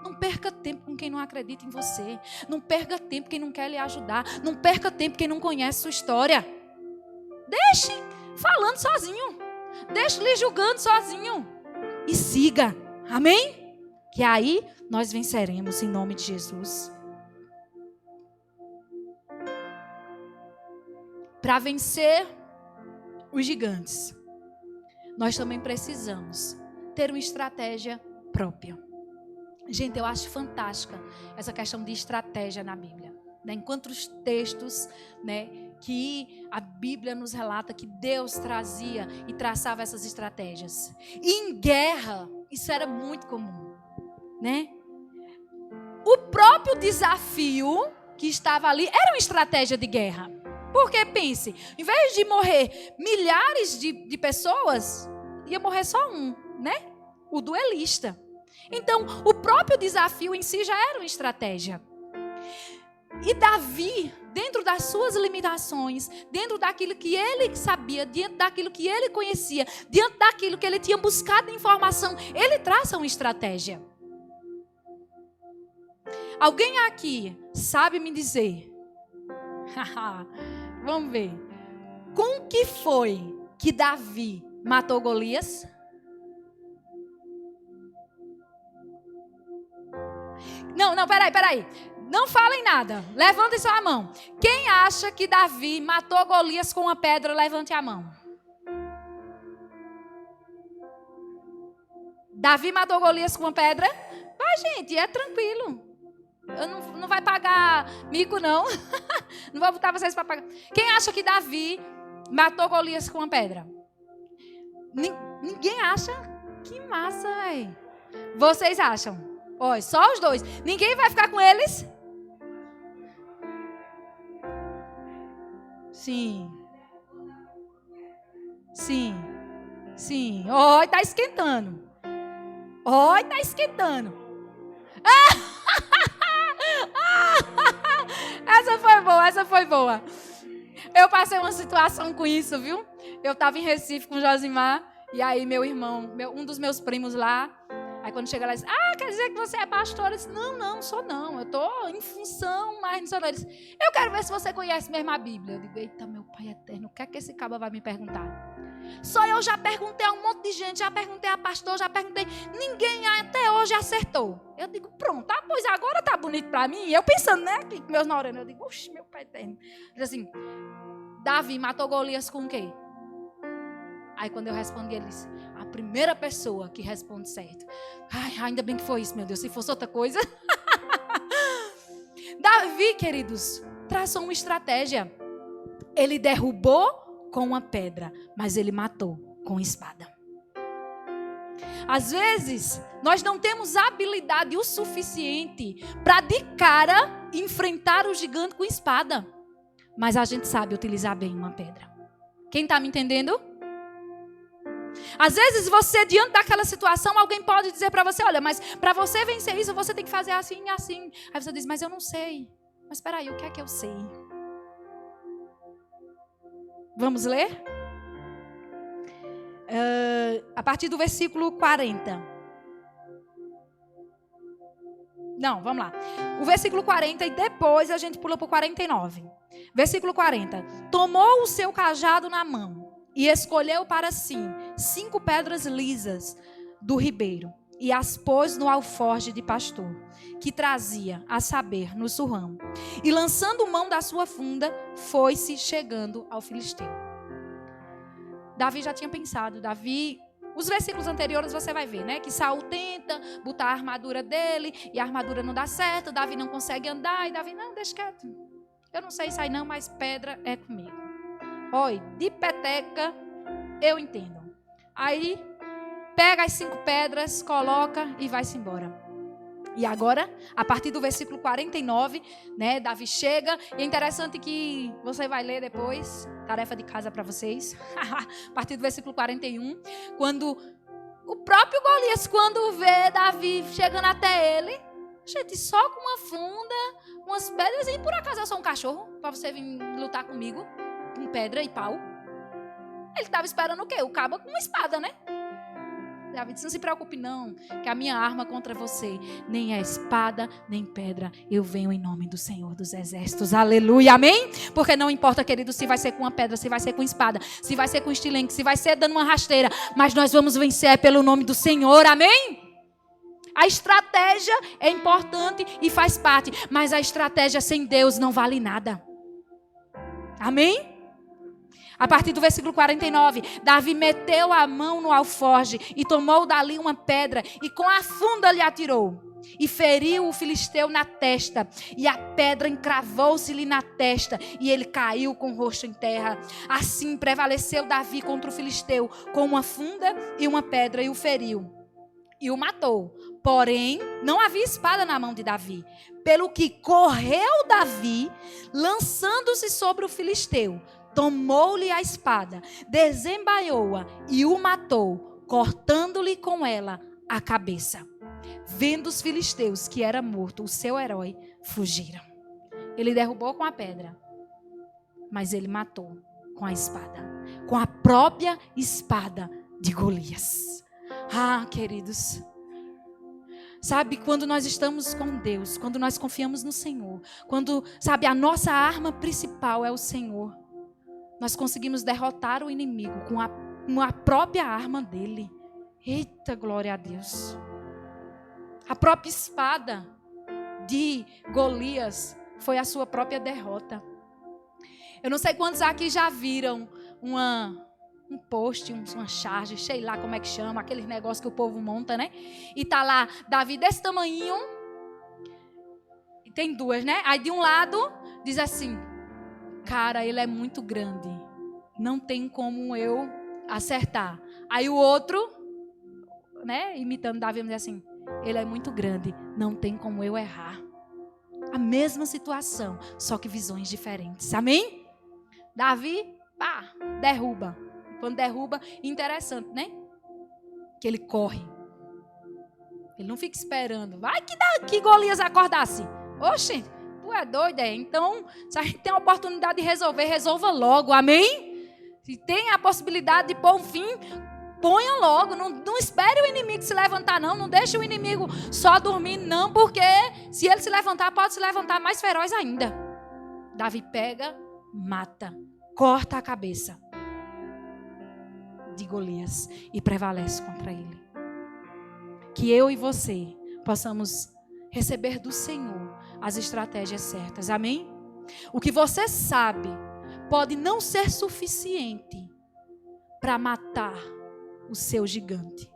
Speaker 3: Não perca tempo com quem não acredita em você. Não perca tempo quem não quer lhe ajudar. Não perca tempo quem não conhece sua história. Deixe falando sozinho. Deixe lhe julgando sozinho. E siga. Amém? Que aí nós venceremos em nome de Jesus. Para vencer os gigantes, nós também precisamos ter uma estratégia própria. Gente, eu acho fantástica essa questão de estratégia na Bíblia. Enquanto os textos, que a Bíblia nos relata que Deus trazia e traçava essas estratégias. E em guerra, isso era muito comum. O próprio desafio que estava ali era uma estratégia de guerra. Porque, pense, em vez de morrer milhares de pessoas, ia morrer só um, o duelista. Então, o próprio desafio em si já era uma estratégia. E Davi, dentro das suas limitações, dentro daquilo que ele sabia, dentro daquilo que ele conhecia, dentro daquilo que ele tinha buscado informação, ele traça uma estratégia. Alguém aqui sabe me dizer, vamos ver, com que foi que Davi matou Golias? Não, peraí. Não falem nada. Levantem só a mão. Quem acha que Davi matou Golias com uma pedra, levante a mão. Davi matou Golias com uma pedra? Vai, gente, é tranquilo. Eu não vai pagar mico, não. Não vou botar vocês para pagar. Quem acha que Davi matou Golias com uma pedra? Ninguém acha? Que massa, velho. Vocês acham? Olha, só os dois. Ninguém vai ficar com eles? Sim. Olha, tá esquentando. Essa foi boa. Eu passei uma situação com isso, viu? Eu estava em Recife com o Josimar. E aí meu irmão, um dos meus primos lá, Aí quando chega lá, ele diz, quer dizer que você é pastor? Eu disse, não sou não. Eu estou em função, mas não sou não. Ele disse, eu quero ver se você conhece mesmo a Bíblia. Eu digo, eita, meu Pai eterno, o que é que esse caba vai me perguntar? Só eu já perguntei a um monte de gente, já perguntei a pastor, já perguntei. Ninguém até hoje acertou. Eu digo, pronto, pois agora tá bonito para mim. E eu pensando, né, aqui com meus neurônios, eu digo, oxe, meu Pai eterno. Ele diz assim, Davi matou Golias com o quê? Aí quando eu respondi, ele disse, a primeira pessoa que responde certo. Ai, ainda bem que foi isso, meu Deus, se fosse outra coisa. Davi, queridos, traçou uma estratégia. Ele derrubou com uma pedra, mas ele matou com espada. Às vezes, nós não temos habilidade o suficiente para de cara enfrentar o gigante com espada. Mas a gente sabe utilizar bem uma pedra. Quem está me entendendo? Às vezes você, diante daquela situação, alguém pode dizer para você, olha, mas para você vencer isso, você tem que fazer assim e assim. Aí você diz, mas eu não sei. Mas espera aí, o que é que eu sei? Vamos ler? A partir do versículo 40. Não, vamos lá. O versículo 40 e depois a gente pula para o 49. Versículo 40. Tomou o seu cajado na mão e escolheu para si 5 pedras lisas do ribeiro e as pôs no alforje de pastor, que trazia, a saber, no surrão. E lançando mão da sua funda, foi-se chegando ao filisteu. Davi já tinha pensado, os versículos anteriores você vai ver, né? Que Saul tenta botar a armadura dele e a armadura não dá certo, Davi não consegue andar e Davi, não, deixa quieto. Eu não sei sair não, mas pedra é comigo. Olha, de peteca eu entendo. Aí pega as 5 pedras, coloca e vai-se embora. E agora, a partir do versículo 49, né, Davi chega. E é interessante que você vai ler depois, tarefa de casa para vocês. A partir do versículo 41, quando o próprio Golias, quando vê Davi chegando até ele, gente, só com uma funda, umas pedras, e por acaso eu sou um cachorro para você vir lutar comigo com pedra e pau? Ele estava esperando o quê? O cabo com uma espada, né? Davi disse, não se preocupe não, que a minha arma contra você nem é espada, nem pedra. Eu venho em nome do Senhor dos Exércitos. Aleluia, amém? Porque não importa, querido, se vai ser com uma pedra, se vai ser com espada, se vai ser com estilingue, se vai ser dando uma rasteira. Mas nós vamos vencer pelo nome do Senhor, amém? A estratégia é importante e faz parte. Mas a estratégia sem Deus não vale nada. Amém? A partir do versículo 49, Davi meteu a mão no alforje e tomou dali uma pedra e com a funda lhe atirou. E feriu o filisteu na testa, e a pedra encravou-se-lhe na testa, e ele caiu com o rosto em terra. Assim prevaleceu Davi contra o filisteu, com uma funda e uma pedra, e o feriu, e o matou. Porém, não havia espada na mão de Davi, pelo que correu Davi, lançando-se sobre o filisteu. Tomou-lhe a espada, desembaiou-a e o matou, cortando-lhe com ela a cabeça. Vendo os filisteus que era morto o seu herói, fugiram. Ele derrubou com a pedra, mas ele matou com a espada, com a própria espada de Golias. Ah, queridos, sabe, quando nós estamos com Deus, quando nós confiamos no Senhor, quando, sabe, a nossa arma principal é o Senhor, nós conseguimos derrotar o inimigo com a própria arma dele. Eita, glória a Deus. A própria espada de Golias foi a sua própria derrota. Eu não sei quantos aqui já viram um post, uma charge, sei lá como é que chama, aqueles negócios que o povo monta, né? E tá lá, Davi desse tamanhinho, e tem 2, né? Aí de um lado, diz assim, cara, ele é muito grande, não tem como eu acertar. Aí o outro, né, imitando Davi, diz assim, ele é muito grande, não tem como eu errar. A mesma situação, só que visões diferentes, amém? Davi, pá, derruba. Quando derruba, interessante, né? Que ele corre. Ele não fica esperando. Vai que Golias acordasse. Oxe, tu é doido, é? Então, se a gente tem a oportunidade de resolver, resolva logo, amém? Se tem a possibilidade de pôr um fim, Ponha logo, não espere o inimigo se levantar, não. Não deixe o inimigo só dormir, não, porque se ele se levantar, pode se levantar mais feroz ainda. Davi pega, mata, corta a cabeça de Golias e prevalece contra ele. Que eu e você possamos receber do Senhor as estratégias certas, amém? O que você sabe pode não ser suficiente para matar o seu gigante,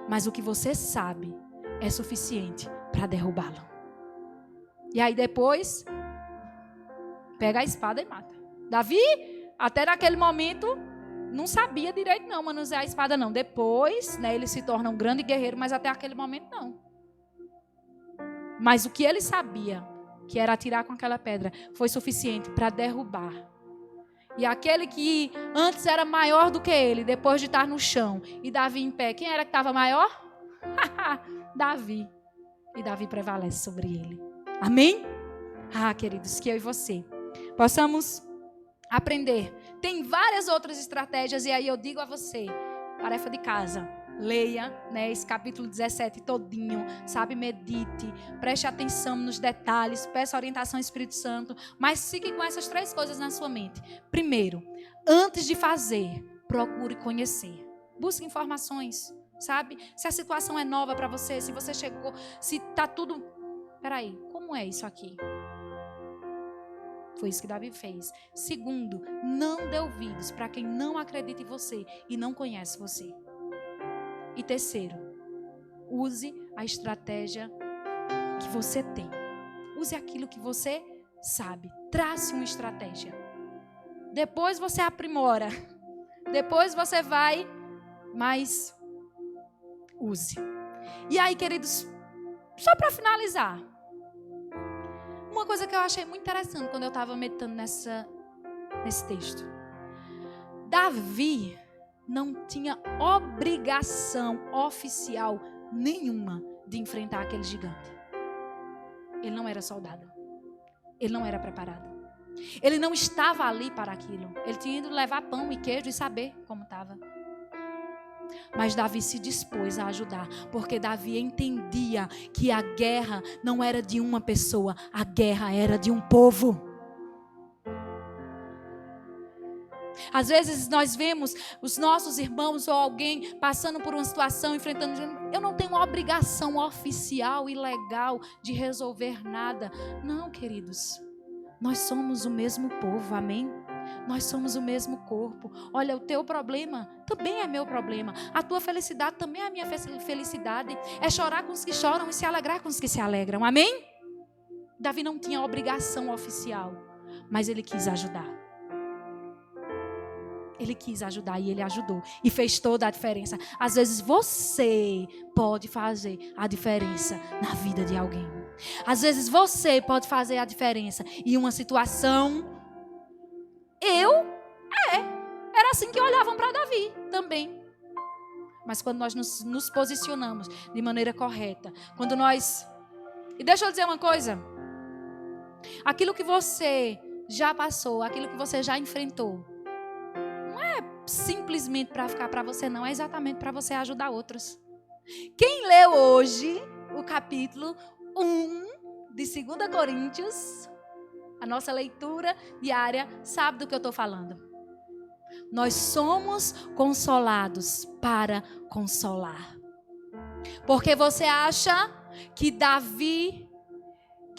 Speaker 3: mas o que você sabe é suficiente para derrubá-lo. E aí depois pega a espada e mata. Davi, até naquele momento, não sabia direito não manusear a espada não. Depois, né, ele se torna um grande guerreiro, mas até aquele momento não. Mas o que ele sabia, que era atirar com aquela pedra, foi suficiente para derrubar. E aquele que antes era maior do que ele, depois de estar no chão, e Davi em pé, quem era que estava maior? Davi. E Davi prevalece sobre ele. Amém? Queridos, que eu e você possamos aprender. Tem várias outras estratégias, e aí eu digo a você, tarefa de casa, leia, né, esse capítulo 17 todinho, sabe, medite, preste atenção nos detalhes, peça orientação ao Espírito Santo, mas fique com essas 3 coisas na sua mente. Primeiro, antes de fazer, procure conhecer. Busque informações, sabe? Se a situação é nova para você, se você chegou, se está tudo... Peraí, como é isso aqui? Foi isso que Davi fez. Segundo, não dê ouvidos para quem não acredita em você e não conhece você. E terceiro, use a estratégia que você tem. Use aquilo que você sabe. Trace uma estratégia. Depois você aprimora. Depois você vai, mas use. E aí, queridos, só para finalizar, uma coisa que eu achei muito interessante quando eu estava meditando nesse texto. Davi não tinha obrigação oficial nenhuma de enfrentar aquele gigante. Ele não era soldado. Ele não era preparado. Ele não estava ali para aquilo. Ele tinha ido levar pão e queijo e saber como estava. Mas Davi se dispôs a ajudar, porque Davi entendia que a guerra não era de uma pessoa, a guerra era de um povo. Às vezes nós vemos os nossos irmãos ou alguém passando por uma situação, enfrentando... Eu não tenho obrigação oficial e legal de resolver nada. Não, queridos. Nós somos o mesmo povo, amém? Nós somos o mesmo corpo. Olha, o teu problema também é meu problema. A tua felicidade também é a minha felicidade. É chorar com os que choram e se alegrar com os que se alegram, amém? Davi não tinha obrigação oficial, mas ele quis ajudar. Ele quis ajudar e ele ajudou. E fez toda a diferença. Às vezes você pode fazer a diferença na vida de alguém. Às vezes você pode fazer a diferença em uma situação. Era assim que olhavam para Davi também. Mas quando nós nos posicionamos de maneira correta, quando nós... E deixa eu dizer uma coisa. Aquilo que você já passou, aquilo que você já enfrentou, não é simplesmente para ficar para você, não. É exatamente para você ajudar outros. Quem leu hoje o capítulo 1 de 2 Coríntios, a nossa leitura diária, sabe do que eu estou falando. Nós somos consolados para consolar. Porque você acha que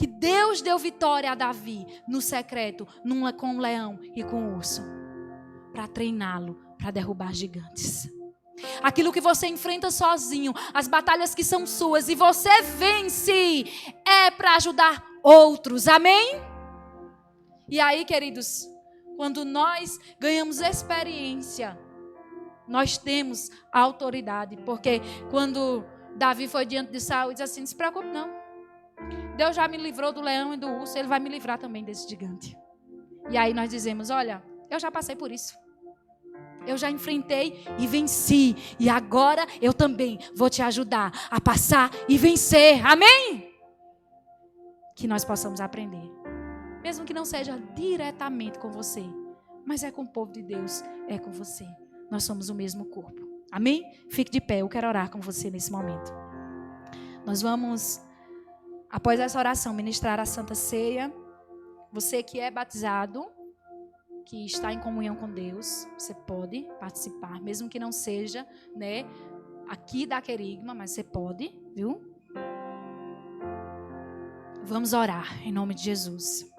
Speaker 3: Deus deu vitória a Davi no secreto, com o leão e com o urso, para treiná-lo, para derrubar gigantes. Aquilo que você enfrenta sozinho, as batalhas que são suas e você vence, é para ajudar outros, amém? E aí, queridos, quando nós ganhamos experiência, nós temos autoridade. Porque quando Davi foi diante de Saul, disse assim: não se preocupe não, Deus já me livrou do leão e do urso, Ele vai me livrar também desse gigante. E aí nós dizemos: olha, eu já passei por isso, eu já enfrentei e venci, e agora eu também vou te ajudar a passar e vencer, amém? Que nós possamos aprender, mesmo que não seja diretamente com você, mas é com o povo de Deus, é com você. Nós somos o mesmo corpo. Amém? Fique de pé, eu quero orar com você nesse momento. Nós vamos, após essa oração, ministrar a Santa Ceia. Você que é batizado, que está em comunhão com Deus, você pode participar, mesmo que não seja, né, aqui da Querigma, mas você pode, viu? Vamos orar em nome de Jesus.